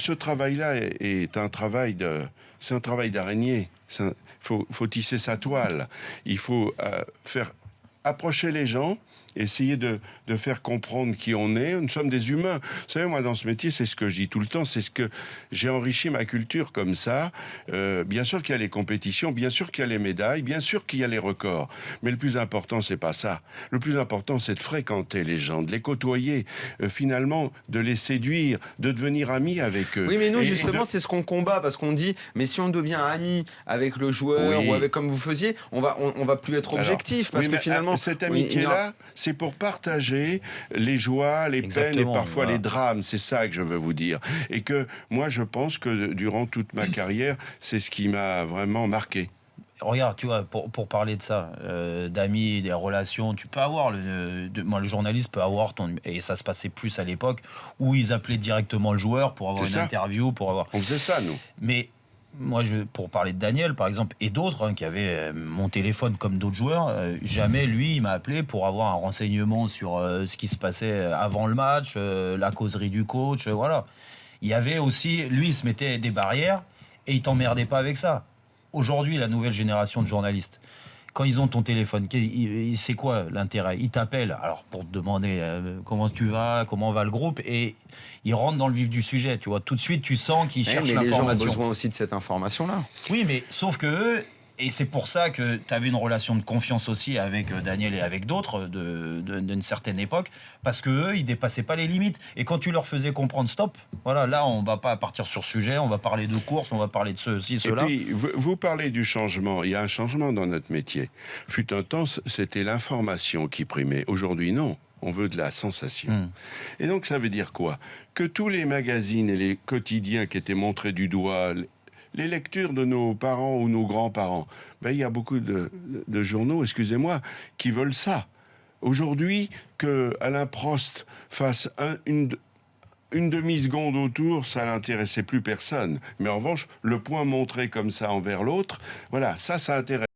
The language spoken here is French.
ce travail-là est un travail c'est un travail d'araignée. Il faut tisser sa toile. Il faut faire approcher les gens, essayer de faire comprendre qui on est. Nous sommes des humains. Vous savez, moi, dans ce métier, c'est ce que je dis tout le temps, c'est ce que j'ai enrichi ma culture comme ça. Bien sûr qu'il y a les compétitions, bien sûr qu'il y a les médailles, bien sûr qu'il y a les records. Mais le plus important, c'est pas ça. Le plus important, c'est de fréquenter les gens, de les côtoyer, finalement, de les séduire, de devenir amis avec eux. Oui, mais nous, justement, c'est ce qu'on combat, parce qu'on dit, mais si on devient ami avec le joueur, Oui. ou avec comme vous faisiez, on va plus être objectif, parce oui, que mais finalement... cette amitié-là, c'est pour partager les joies, les peines et parfois les drames. C'est ça que je veux vous dire. Et que moi, je pense que durant toute ma carrière, c'est ce qui m'a vraiment marqué. Regarde, tu vois, pour parler de ça, d'amis, des relations, tu peux avoir, moi le journaliste peut avoir et ça se passait plus à l'époque, où ils appelaient directement le joueur pour avoir une interview, pour avoir... On faisait ça, nous. Mais moi, pour parler de Daniel, par exemple, et d'autres qui avaient mon téléphone comme d'autres joueurs, jamais lui, il m'a appelé pour avoir un renseignement sur ce qui se passait avant le match, la causerie du coach, voilà. Il y avait aussi, lui, il se mettait des barrières et il t'emmerdait pas avec ça. Aujourd'hui, la nouvelle génération de journalistes, quand ils ont ton téléphone, c'est quoi l'intérêt? Ils t'appellent alors pour te demander comment tu vas, comment va le groupe, et ils rentrent dans le vif du sujet. Tu vois, tout de suite, tu sens qu'ils cherchent l'information. Les gens ont besoin aussi de cette information-là. Oui, mais sauf que eux, et c'est pour ça que tu avais une relation de confiance aussi avec Daniel et avec d'autres d'une certaine époque, parce que eux, ils dépassaient pas les limites. Et quand tu leur faisais comprendre stop, voilà, là, on va pas partir sur sujet, on va parler de course, on va parler de ceci, cela. Et puis, vous parlez du changement. Il y a un changement dans notre métier. Fut un temps, c'était l'information qui primait. Aujourd'hui, non. On veut de la sensation. Et donc, ça veut dire quoi? Que tous les magazines et les quotidiens qui étaient montrés du doigt, les lectures de nos parents ou nos grands-parents, il y a beaucoup de journaux, excusez-moi, qui veulent ça. Aujourd'hui, que Alain Prost fasse une demi-seconde autour, ça n'intéressait plus personne. Mais en revanche, le point montré comme ça envers l'autre, voilà, ça intéresse.